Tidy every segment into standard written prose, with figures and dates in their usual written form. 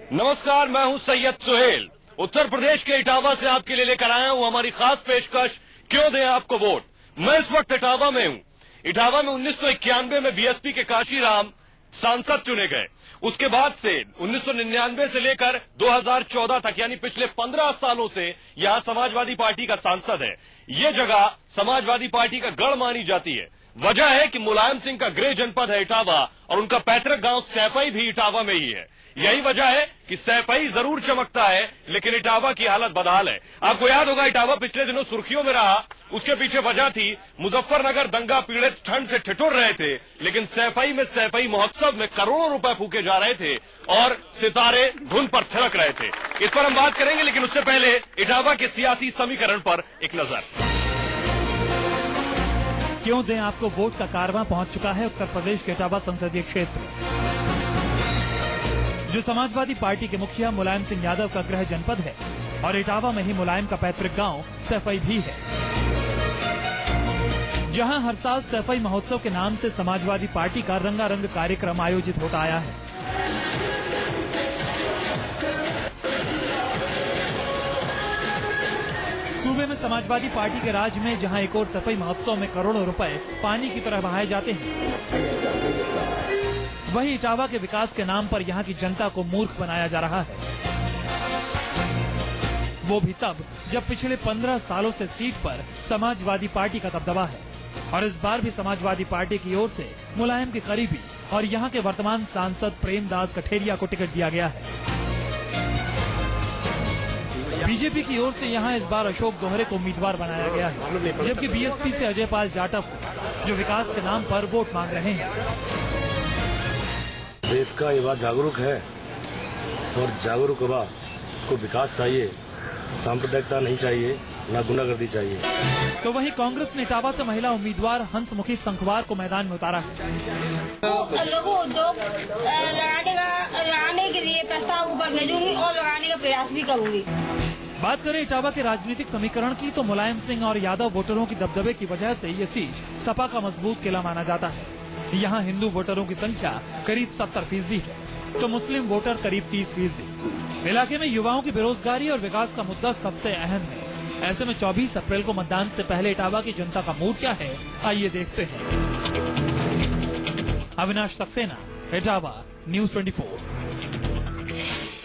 नमस्कार, मैं हूं सैयद सुहेल। उत्तर प्रदेश के इटावा से आपके लिए लेकर आया हूं हमारी खास पेशकश, क्यों दें आपको वोट। मैं इस वक्त इटावा में हूं। इटावा में 1991 में बीएसपी के काशीराम सांसद चुने गए। उसके बाद से 1999 से लेकर 2014 तक यानी पिछले 15 सालों से यहां समाजवादी पार्टी का सांसद है। ये जगह समाजवादी पार्टी का गढ़ मानी जाती है। वजह है कि मुलायम सिंह का गृह जनपद है इटावा और उनका पैतृक गांव सैफई भी इटावा में ही है। यही वजह है कि सैफई जरूर चमकता है, लेकिन इटावा की हालत बदहाल है। आपको याद होगा इटावा पिछले दिनों सुर्खियों में रहा। उसके पीछे वजह थी मुजफ्फरनगर दंगा पीड़ित ठंड से ठिठुर रहे थे, लेकिन सैफई में सैफई महोत्सव में करोड़ों रुपए फूके जा रहे थे और सितारे धुन पर थिरक रहे थे। इस पर हम बात करेंगे, लेकिन उससे पहले इटावा के सियासी समीकरण पर एक नजर। क्यों दें आपको वोट का कारवां पहुंच चुका है उत्तर प्रदेश के इटावा संसदीय क्षेत्र, जो समाजवादी पार्टी के मुखिया मुलायम सिंह यादव का गृह जनपद है और इटावा में ही मुलायम का पैतृक गांव सैफई भी है, जहां हर साल सैफई महोत्सव के नाम से समाजवादी पार्टी का रंगारंग कार्यक्रम आयोजित होता आया है। सूबे में समाजवादी पार्टी के राज में जहां एक और सैफई महोत्सव में करोड़ों रुपए पानी की तरह बहाए जाते हैं, वहीं इटावा के विकास के नाम पर यहां की जनता को मूर्ख बनाया जा रहा है। वो भी तब जब पिछले 15 सालों से सीट पर समाजवादी पार्टी का दबदबा है और इस बार भी समाजवादी पार्टी की ओर से मुलायम के करीबी और यहां के वर्तमान सांसद प्रेमदास कठेरिया को टिकट दिया गया है। बीजेपी की ओर से यहां इस बार अशोक दोहरे को उम्मीदवार बनाया गया है, जबकि बीएसपी से अजय पाल जाटव को, जो विकास के नाम पर वोट मांग रहे हैं। देश का युवा जागरूक है और जागरूक युवा को विकास चाहिए, सांप्रदायिकता नहीं चाहिए, ना गुंडागर्दी चाहिए। तो वहीं कांग्रेस ने इटावा से महिला उम्मीदवार हंसमुखी संखवार को मैदान में उतारा है। लघु उद्योग लगाने के लिए प्रस्ताव ऊपर भेजूंगी और लगाने का प्रयास भी करूंगी। बात करें इटावा के राजनीतिक समीकरण की, तो मुलायम सिंह और यादव वोटरों की दबदबे की वजह से ये सीट सपा का मजबूत किला माना जाता है। यहाँ हिंदू वोटरों की संख्या करीब 70% है, तो मुस्लिम वोटर करीब 30%। इलाके में युवाओं की बेरोजगारी और विकास का मुद्दा सबसे अहम है। ऐसे में 24 अप्रैल को मतदान से पहले इटावा की जनता का मूड क्या है, आइए देखते हैं। अविनाश सक्सेना, इटावा, न्यूज़ 24।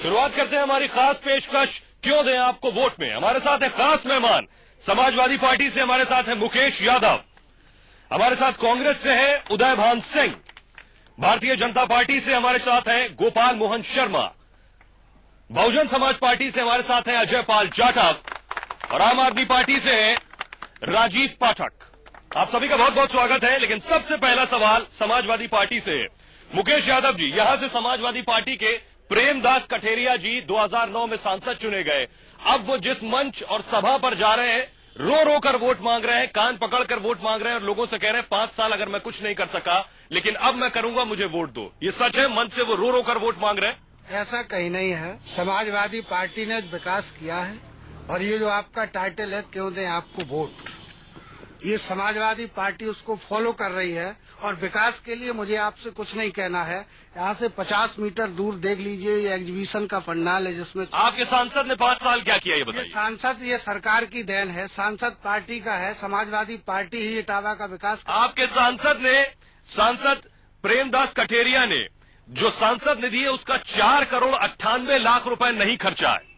शुरुआत करते हैं हमारी खास पेशकश, क्यों दें आपको वोट में। हमारे साथ है खास मेहमान, समाजवादी पार्टी से हमारे साथ है मुकेश यादव, हमारे साथ कांग्रेस से है उदयभान सिंह, भारतीय जनता पार्टी से हमारे साथ है गोपाल मोहन शर्मा, बहुजन समाज पार्टी से हमारे साथ है अजय पाल जाटव और आम आदमी पार्टी से है राजीव पाठक। आप सभी का बहुत बहुत स्वागत है। लेकिन सबसे पहला सवाल समाजवादी पार्टी से है। मुकेश यादव जी, यहां से समाजवादी पार्टी के प्रेमदास कठेरिया जी 2009 में सांसद चुने गए। अब वो जिस मंच और सभा पर जा रहे हैं, रो रो कर वोट मांग रहे हैं, कान पकड़कर वोट मांग रहे हैं और लोगों से कह रहे हैं 5 साल अगर मैं कुछ नहीं कर सका, लेकिन अब मैं करूंगा, मुझे वोट दो। ये सच है? मंच से वो रो रो कर वोट मांग रहे हैं? ऐसा कहीं नहीं है। समाजवादी पार्टी ने विकास किया है और ये जो आपका टाइटल है क्यों दें आपको वोट, ये समाजवादी पार्टी उसको फॉलो कर रही है और विकास के लिए मुझे आपसे कुछ नहीं कहना है। यहाँ से 50 मीटर दूर देख लीजिए, ये एग्जीबिशन का पंडाल है जिसमें आपके सांसद ने 5 साल क्या किया, ये बताइए। सांसद ये सरकार की देन है, सांसद पार्टी का है, समाजवादी पार्टी ही इटावा का विकास। आपके सांसद प्रेमदास कठेरिया ने जो सांसद निधि है उसका 4 करोड़ 98 लाख रुपए नहीं खर्चा है।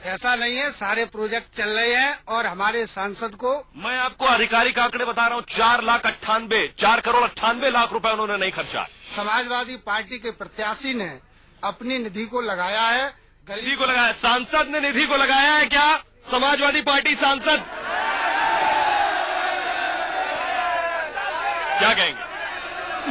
ऐसा नहीं है, सारे प्रोजेक्ट चल रहे हैं और हमारे सांसद को, मैं आपको आधिकारिक आंकड़े बता रहा हूँ, 4 करोड़ 98 लाख रुपए उन्होंने नहीं खर्चा। समाजवादी पार्टी के प्रत्याशी ने अपनी निधि को लगाया है, निधि को लगाया, सांसद ने निधि को लगाया है क्या? समाजवादी पार्टी सांसद क्या कहेंगे?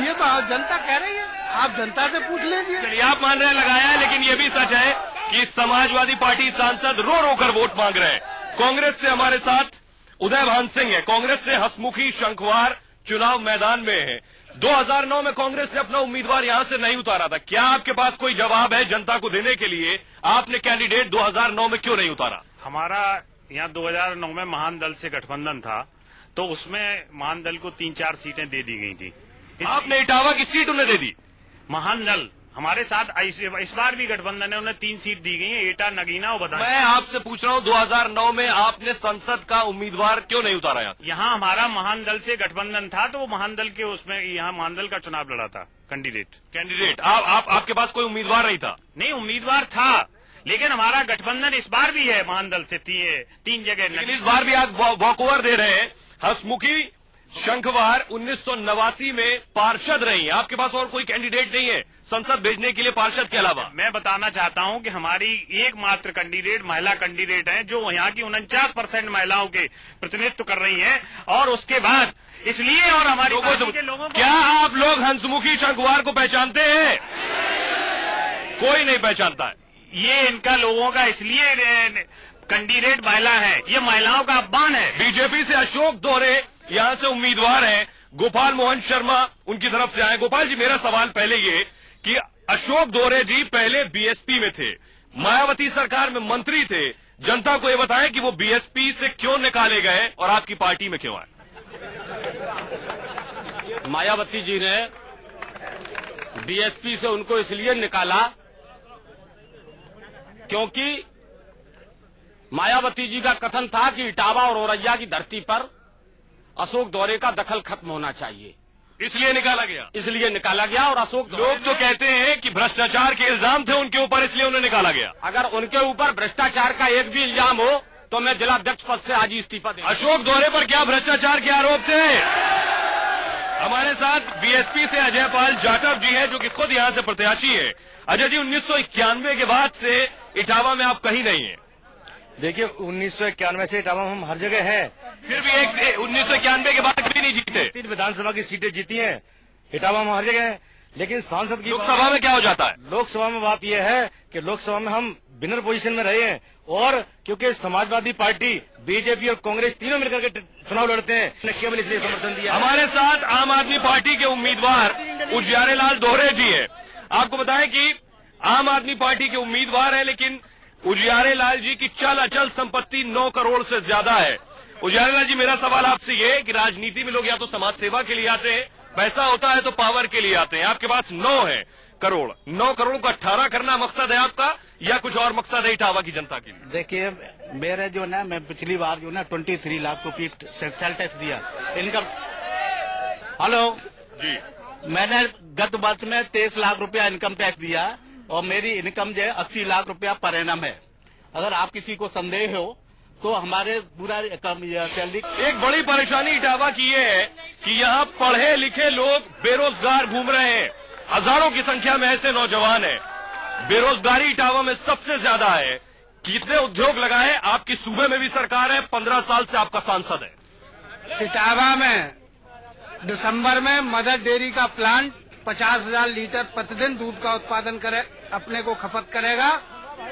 ये तो जनता कह रही है, आप जनता से पूछ लीजिए। चलिए, आप मान रहे हैं लगाया है, लेकिन ये भी सच है कि समाजवादी पार्टी सांसद रो रो कर वोट मांग रहे हैं। कांग्रेस से हमारे साथ उदयभान सिंह है, कांग्रेस से हंसमुखी शंखवार चुनाव मैदान में है। 2009 में कांग्रेस ने अपना उम्मीदवार यहां से नहीं उतारा था। क्या आपके पास कोई जवाब है जनता को देने के लिए? आपने कैंडिडेट 2009 में क्यों नहीं उतारा? हमारा यहाँ 2009 में महान दल से गठबंधन था, तो उसमें महान दल को 3-4 सीटें दे दी गई थी। आपने इटावा की सीट उन्हें दे दी? महान दल हमारे साथ इस बार भी गठबंधन है, उन्हें 3 सीट दी गई है, एटा, नगीना और बदायूं। मैं आपसे पूछ रहा हूँ 2009 में आपने संसद का उम्मीदवार क्यों नहीं उतारा? यहाँ हमारा महान दल से गठबंधन था, तो वो महान दल के उसमें यहाँ महान दल का चुनाव लड़ा था। कैंडिडेट आपके पास कोई उम्मीदवार नहीं था? नहीं, उम्मीदवार था, लेकिन हमारा गठबंधन इस बार भी है महान दल से 3 जगह। इस बार भी आप वॉक ओवर दे रहे हैं। हंसमुखी शंखवार 1989 में पार्षद रही हैं, आपके पास और कोई कैंडिडेट नहीं है संसद भेजने के लिए पार्षद के अलावा? मैं बताना चाहता हूं कि हमारी एकमात्र कैंडिडेट महिला कैंडिडेट हैं, जो यहाँ की 49% महिलाओं के प्रतिनिधित्व कर रही हैं। और उसके बाद इसलिए और हमारे लोगों को क्या आप लोग हंसमुखी शंखवार को पहचानते हैं? कोई नहीं पहचानता है। ये इनका लोगों का इसलिए कैंडिडेट महिला है, ये महिलाओं का अपमान है। बीजेपी से अशोक दोहरे यहाँ से उम्मीदवार हैं, गोपाल मोहन शर्मा उनकी तरफ से आए। गोपाल जी, मेरा सवाल पहले ये कि अशोक दोहरे जी पहले बीएसपी में थे, मायावती सरकार में मंत्री थे, जनता को ये बताएं कि वो बीएसपी से क्यों निकाले गए और आपकी पार्टी में क्यों आए? मायावती जी ने बीएसपी से उनको इसलिए निकाला क्योंकि मायावती जी का कथन था कि इटावा और औरैया की धरती पर अशोक दोहरे का दखल खत्म होना चाहिए, इसलिए निकाला गया। और अशोक लोग तो कहते हैं कि भ्रष्टाचार के इल्जाम थे उनके ऊपर, इसलिए उन्हें निकाला गया। अगर उनके ऊपर भ्रष्टाचार का एक भी इल्जाम हो तो मैं जिलाध्यक्ष पद से आज ही इस्तीफा दूंगा। अशोक दोहरे पर क्या भ्रष्टाचार के आरोप थे? हमारे साथ बीएसपी से अजय पाल जाटव जी हैं, जो कि खुद यहाँ से प्रत्याशी है। अजय जी, 1991 के बाद से इटावा में आप कहीं नहीं है। देखिए, 1991 से इटावा में हम हर जगह हैं, फिर भी 1991 के बाद कभी नहीं जीते। 3 विधानसभा की सीटें जीती हैं, इटावा में हर जगह है। लेकिन सांसद की लोकसभा में क्या हो जाता है? लोकसभा में बात यह है कि लोकसभा में हम विनर पोजीशन में रहे हैं, और क्योंकि समाजवादी पार्टी, बीजेपी और कांग्रेस तीनों मिलकर के चुनाव लड़ते हैं, ने केवल इसलिए समर्थन दिया। हमारे साथ आम आदमी पार्टी के उम्मीदवार उजियारे लाल दोहरे जी है। आपको बताएं कि आम आदमी पार्टी के उम्मीदवार है, लेकिन उजियारे लाल जी की चल अचल संपत्ति 9 करोड़ से ज्यादा है। उजियारे लाल जी, मेरा सवाल आपसे ये है कि राजनीति में लोग या तो समाज सेवा के लिए आते हैं, पैसा होता है तो पावर के लिए आते हैं। आपके पास 9 करोड़ को 18 करना मकसद है आपका, या कुछ और मकसद है इटावा की जनता के लिए? देखिए, मेरे जो ना, मैं पिछली बार जो ना 23 लाख रुपये सेल टैक्स दिया इनकम। हेलो जी, मैंने गत वर्ष में 23 लाख रुपया इनकम टैक्स दिया, और मेरी इनकम जो है 80 लाख रुपया पर एनम है। अगर आप किसी को संदेह हो तो हमारे पूरा सैलरी। एक बड़ी परेशानी इटावा की ये है कि यहाँ पढ़े लिखे लोग बेरोजगार घूम रहे हैं। हजारों की संख्या में ऐसे नौजवान हैं। बेरोजगारी इटावा में सबसे ज्यादा है। कितने उद्योग लगाए? आपकी सूबे में भी सरकार है, 15 साल से आपका सांसद है। इटावा में दिसंबर में मदर डेयरी का प्लांट 50,000 लीटर प्रतिदिन दूध का उत्पादन करे, अपने को खपत करेगा।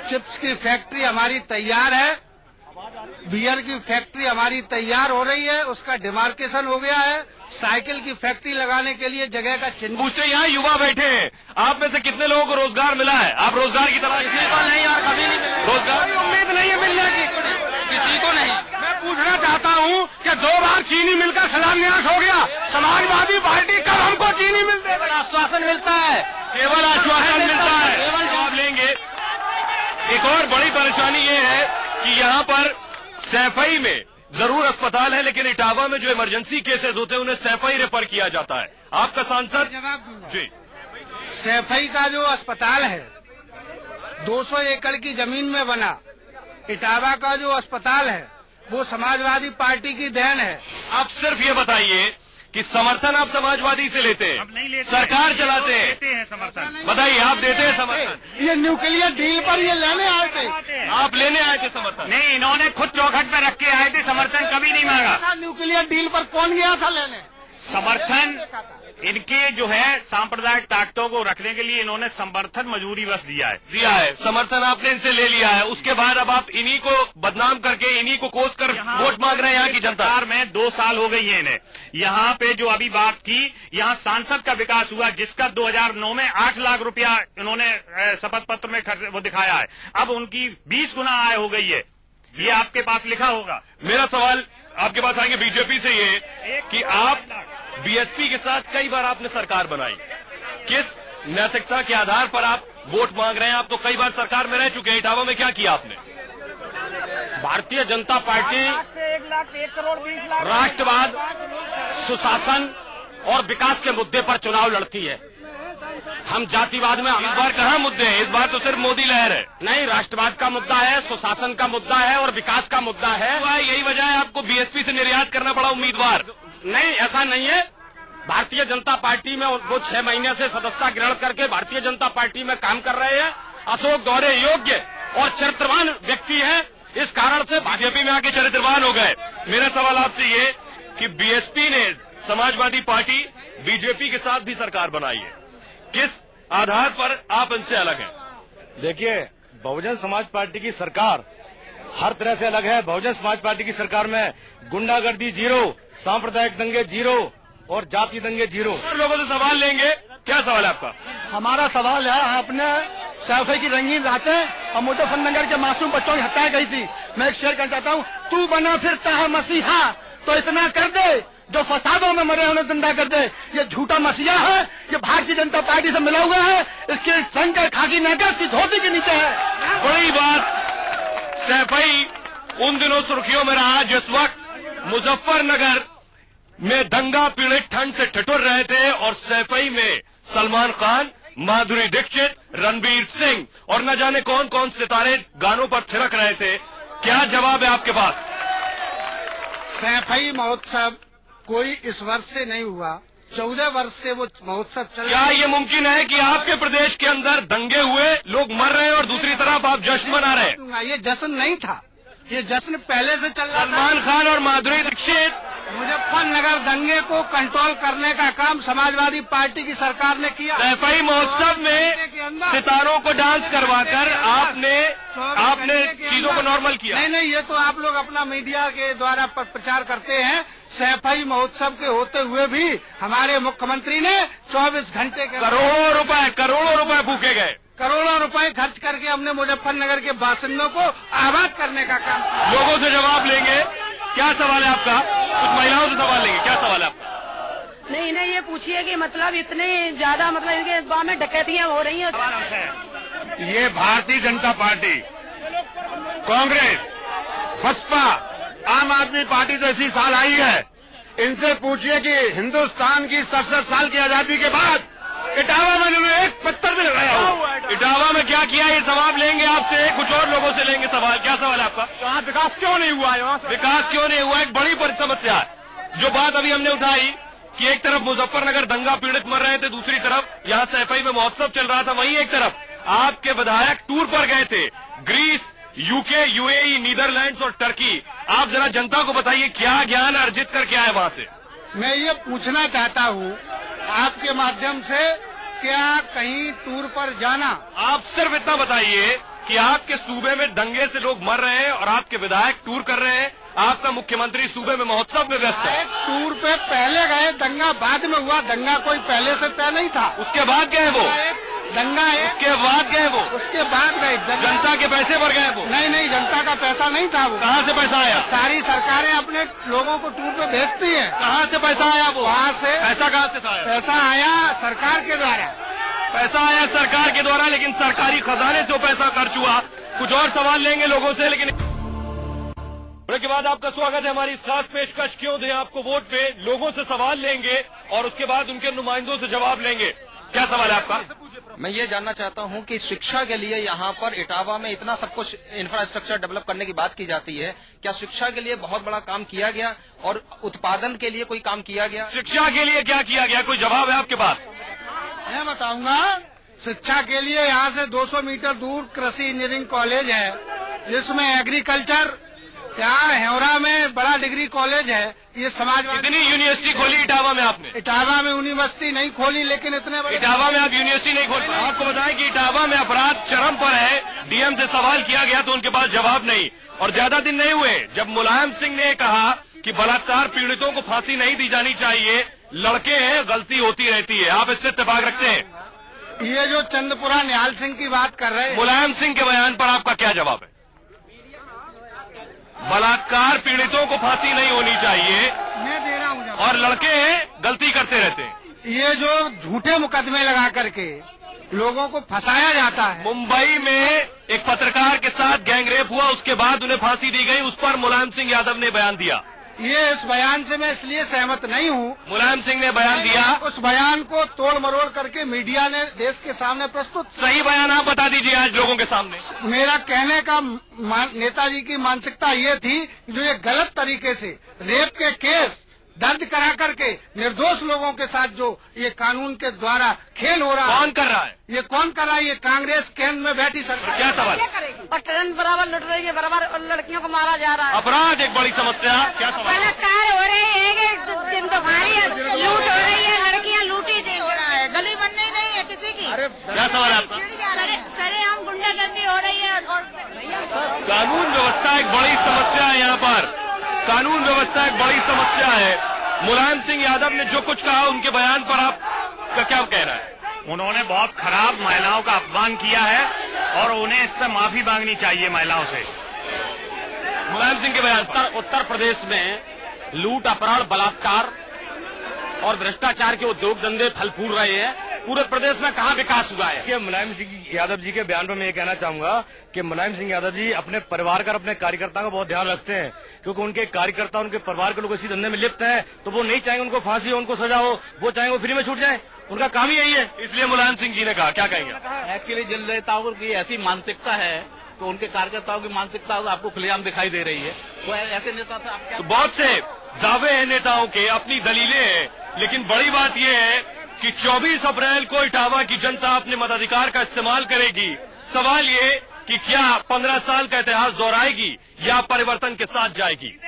चिप्स की फैक्ट्री हमारी तैयार है, बियर की फैक्ट्री हमारी तैयार हो रही है, उसका डिमार्केशन हो गया है। साइकिल की फैक्ट्री लगाने के लिए जगह का चिन्ह। पूछते यहाँ युवा बैठे हैं, आप में से कितने लोगों को रोजगार मिला है? आप रोजगार की तलाश? किसी को नहीं और कभी नहीं मिलेगा। रोजगार उम्मीद नहीं है मिलने की, किसी को नहीं। मैं पूछना चाहता हूँ कि 2 बार चीनी मिल का शिलान्यास हो गया, समाजवादी पार्टी कब हमको चीनी मिलती है? आश्वासन मिलता है, केवल आश्वासन मिलता है, केवल जवाब लेंगे। एक और बड़ी परेशानी ये है कि यहाँ पर सैफई में जरूर अस्पताल है, लेकिन इटावा में जो इमरजेंसी केसेस होते हैं उन्हें सैफई रेफर किया जाता है। आपका सांसद? जवाब दूंगा जी। सैफई का जो अस्पताल है 200 एकड़ की जमीन में बना, इटावा का जो अस्पताल है वो समाजवादी पार्टी की देन है। आप सिर्फ ये बताइए कि समर्थन आप समाजवादी से लेते अब नहीं हैं, लेते, सरकार चलाते देते हैं, हैं समर्थन। बताइए आप देते हैं समर्थन? ये न्यूक्लियर डील पर ये लेने आए थे, आप लेने आए थे समर्थन? नहीं, इन्होंने खुद चौखट पे रख के आए थे, समर्थन कभी नहीं मांगा। न्यूक्लियर डील पर कौन गया था लेने? समर्थन इनके जो है सांप्रदायिक ताकतों को रखने के लिए इन्होंने समर्थन मजबूरी बस दिया है। समर्थन आपने इनसे ले लिया है, उसके बाद अब आप इन्हीं को बदनाम करके, इन्हीं को कोस कर वोट मांग रहे हैं यहाँ की जनता। सरकार में 2 साल हो गई है इन्हें। यहाँ पे जो अभी बात की, यहाँ सांसद का विकास हुआ, जिसका 2009 में 8 लाख रुपया इन्होंने शपथ पत्र में वो दिखाया है, अब उनकी 20 गुना आय हो गई है। ये आपके पास लिखा होगा। मेरा सवाल आपके पास आएंगे बीजेपी से ये कि आप बीएसपी के साथ कई बार आपने सरकार बनाई, किस नैतिकता के आधार पर आप वोट मांग रहे हैं। आप तो कई बार सरकार में रह चुके हैं। इटावा में क्या किया आपने? भारतीय जनता पार्टी राष्ट्रवाद, सुशासन और विकास के मुद्दे पर चुनाव लड़ती है। हम जातिवाद में इस बार कहाँ मुद्दे हैं? इस बार तो सिर्फ मोदी लहर है। नहीं, राष्ट्रवाद का मुद्दा है, सुशासन का मुद्दा है और विकास का मुद्दा है। यही वजह है आपको बीएसपी से निर्यात करना पड़ा उम्मीदवार। नहीं, ऐसा नहीं है। भारतीय जनता पार्टी में वो 6 महीने से सदस्यता ग्रहण करके भारतीय जनता पार्टी में काम कर रहे हैं। अशोक दौरे योग्य और चरित्रवान व्यक्ति हैं, इस कारण से बीजेपी में आके चरित्रवान हो गए। मेरा सवाल आपसे ये कि बीएसपी ने, समाजवादी पार्टी बीजेपी के साथ भी सरकार बनाई है, किस आधार पर आप इनसे अलग हैं? देखिए, बहुजन समाज पार्टी की सरकार हर तरह से अलग है। बहुजन समाज पार्टी की सरकार में गुंडागर्दी 0, सांप्रदायिक दंगे 0 और जाति दंगे 0। और लोगों से सवाल लेंगे। क्या सवाल है आपका? हमारा सवाल है, आपने सैफई की रंगीन रातें और मुजफ्फरनगर के मासूम बच्चों की हत्या गई थी। मैं एक शेयर करना चाहता हूँ, तू बना फिरता है मसीहा तो इतना कर दे, जो फसादों में मरे उन्हें जिंदा कर दे। ये झूठा मसीहा है, ये भारतीय जनता पार्टी से मिला हुआ है, इसकी संकर खाकी नाका की धोती के नीचे है। बड़ी बात, सैफई उन दिनों सुर्खियों में रहा जिस वक्त मुजफ्फरनगर में दंगा पीड़ित ठंड से ठिठुर रहे थे और सैफई में सलमान खान, माधुरी दीक्षित, रणबीर सिंह और न जाने कौन कौन सितारे गानों पर थिरक रहे थे। क्या जवाब है आपके पास? सैफई महोत्सव कोई इस वर्ष से नहीं हुआ, 14 वर्ष से वो महोत्सव चल रहा है। क्या ये मुमकिन है कि आपके प्रदेश के अंदर दंगे हुए, लोग मर रहे हैं और दूसरी तरफ आप जश्न मना रहे हैं? ये जश्न नहीं था, ये जश्न पहले से चल रहा था। सलमान खान और माधुरी दीक्षित, मुजफ्फरनगर दंगे को कंट्रोल करने का काम समाजवादी पार्टी की सरकार ने किया। सैफई महोत्सव में सितारों को डांस करवाकर आपने चीजों को नॉर्मल किया। नहीं, ये तो आप लोग अपना मीडिया के द्वारा प्रचार करते हैं। सैफई महोत्सव के होते हुए भी हमारे मुख्यमंत्री ने 24 घंटे के करोड़ों रुपए फूके गए। करोड़ों रुपए खर्च करके हमने मुजफ्फरनगर के बासिंदों को आबाद करने का काम किया। लोगों से जवाब लेंगे। क्या सवाल है आपका? कुछ महिलाओं से सवाल लेंगे। क्या सवाल है आपका? नहीं, ये पूछिए कि मतलब इतने ज्यादा मतलब इनके गाँव में डकैतियां हो रही हैं। ये भारतीय जनता पार्टी, कांग्रेस, बसपा, आम आदमी पार्टी जैसी साल आई है, इनसे पूछिए कि हिंदुस्तान की 67 साल की आजादी के बाद इटावा में इन्होंने एक पत्थर भी लगाया हो। इटावा में क्या किया, ये जवाब लेंगे आपसे। कुछ और लोगों से लेंगे सवाल। क्या सवाल है आपका? वहाँ विकास क्यों नहीं हुआ है? विकास क्यों नहीं हुआ? एक बड़ी समस्या है। जो बात अभी हमने उठाई कि एक तरफ मुजफ्फरनगर दंगा पीड़ित मर रहे थे, दूसरी तरफ यहाँ सैफई में महोत्सव चल रहा था। वहीं एक तरफ आपके विधायक टूर पर गए थे, ग्रीस, यूके, यूएई, नीदरलैंड्स और टर्की। आप जरा जनता को बताइए क्या ज्ञान अर्जित करके आए वहां से? मैं ये पूछना चाहता हूँ आपके माध्यम से, क्या कहीं टूर पर जाना? आप सिर्फ इतना बताइए कि आपके सूबे में दंगे से लोग मर रहे हैं और आपके विधायक टूर कर रहे हैं, आपका मुख्यमंत्री सूबे में महोत्सव में व्यस्त है। टूर पे पहले गए, दंगा बाद में हुआ। दंगा कोई पहले से तय नहीं था। उसके बाद गए वो दंगा है, उसके बाद गए वो, उसके बाद गए। जनता के पैसे पर गए वो? नहीं, जनता का पैसा नहीं था वो। कहाँ से पैसा आया? सारी सरकारें अपने लोगों को टूर पे भेजती हैं। कहाँ से पैसा आया वो? वहाँ से। पैसा कहाँ से था? पैसा आया सरकार के द्वारा। पैसा आया सरकार के द्वारा, लेकिन सरकारी खजाने से पैसा खर्च हुआ। कुछ और सवाल लेंगे लोगों से, लेकिन ब्रेक के बाद आपका स्वागत है हमारी इस खास पेशकश क्यों दें आपको वोट पे। लोगों से सवाल लेंगे और उसके बाद उनके नुमाइंदों से जवाब लेंगे। क्या सवाल है आपका? मैं ये जानना चाहता हूं कि शिक्षा के लिए यहाँ पर इटावा में इतना सब कुछ इंफ्रास्ट्रक्चर डेवलप करने की बात की जाती है, क्या शिक्षा के लिए बहुत बड़ा काम किया गया और उत्पादन के लिए कोई काम किया गया? शिक्षा के लिए क्या किया गया, कोई जवाब है आपके पास? मैं बताऊंगा। शिक्षा के लिए यहाँ से 200 मीटर दूर कृषि इंजीनियरिंग कॉलेज है, जिसमें एग्रीकल्चर, यहाँ हेवरा में बड़ा डिग्री कॉलेज है। ये समाजवादी इतनी यूनिवर्सिटी खोली इटावा में आपने? इटावा में यूनिवर्सिटी नहीं खोली, लेकिन इतने बड़े इटावा में आप यूनिवर्सिटी नहीं खोल। आपको बताएं कि इटावा में अपराध चरम पर है। डीएम से सवाल किया गया तो उनके पास जवाब नहीं। और ज्यादा दिन नहीं हुए जब मुलायम सिंह ने कहा कि बलात्कार पीड़ितों को फांसी नहीं दी जानी चाहिए, लड़के हैं, गलती होती रहती है। आप इससे इत्तेफाक रखते हैं? ये जो चंद्रपुरा निहाल सिंह की बात कर रहे हैं, मुलायम सिंह के बयान पर आपका क्या जवाब है? बलात्कार पीड़ितों को फांसी नहीं होनी चाहिए मैं दे रहा हूँ और लड़के हैं, गलती करते रहते हैं। ये जो झूठे मुकदमे लगा करके लोगों को फंसाया जाता है। मुंबई में एक पत्रकार के साथ गैंगरेप हुआ, उसके बाद उन्हें फांसी दी गई, उस पर मुलायम सिंह यादव ने बयान दिया। ये इस बयान से मैं इसलिए सहमत नहीं हूँ। मुलायम सिंह ने बयान दिया, उस बयान को तोड़ मरोड़ करके मीडिया ने देश के सामने प्रस्तुत। सही बयान आप बता दीजिए आज लोगों के सामने। मेरा कहने का नेताजी की मानसिकता ये थी जो ये गलत तरीके से रेप के केस दर्ज करा करके निर्दोष लोगों के साथ जो ये कानून के द्वारा खेल हो रहा है, कौन कर रहा है? ये कौन कर रहा है? ये कांग्रेस केंद्र में बैठी सरकार। क्या सवाल? और ट्रेन बराबर लुट रही है, बराबर लड़कियों को मारा जा रहा है। अपराध एक बड़ी समस्या। क्या सवाल? बलात्कार हो रहे हैं, लूट हो रही है, लड़कियां लूटी हो रहा है, गली बननी नहीं है किसी की। क्या सवाल है आपका? सरेआम गुंडागर्दी हो रही है और कानून व्यवस्था एक बड़ी समस्या है। यहाँ पर कानून व्यवस्था एक बड़ी समस्या है। मुलायम सिंह यादव ने जो कुछ कहा, उनके बयान पर आपका क्या कहना है? उन्होंने बहुत खराब महिलाओं का अपमान किया है और उन्हें इस पर माफी मांगनी चाहिए महिलाओं से। मुलायम सिंह के बयान उत्तर प्रदेश में लूट, अपहरण, बलात्कार और भ्रष्टाचार के उद्योग धंधे फल फूल रहे हैं। पूरे प्रदेश में कहाँ विकास हुआ है? कि मुलायम सिंह यादव जी के बयान पर मैं ये कहना चाहूंगा कि मुलायम सिंह यादव जी अपने परिवार का, अपने कार्यकर्ताओं का बहुत ध्यान रखते हैं, क्योंकि उनके कार्यकर्ता, उनके परिवार के लोग इसी धंधे में लिप्त हैं, तो वो नहीं चाहेंगे उनको फांसी हो, उनको सजा हो, वो चाहेंगे वो फ्री में छूट जाए। उनका काम ही यही है। इसलिए मुलायम सिंह जी ने कहा, क्या कहेंगे? एक्चुअली जिन नेताओं की ऐसी मानसिकता है तो उनके कार्यकर्ताओं की मानसिकता आपको खुलेआम दिखाई दे रही है। वो ऐसे नेता से आप क्या? तो बहुत से दावे हैं नेताओं के, अपनी दलीलें हैं, लेकिन बड़ी बात यह है कि 24 अप्रैल को इटावा की जनता अपने मताधिकार का इस्तेमाल करेगी। सवाल ये कि क्या 15 साल का इतिहास दोहराएगी या परिवर्तन के साथ जाएगी?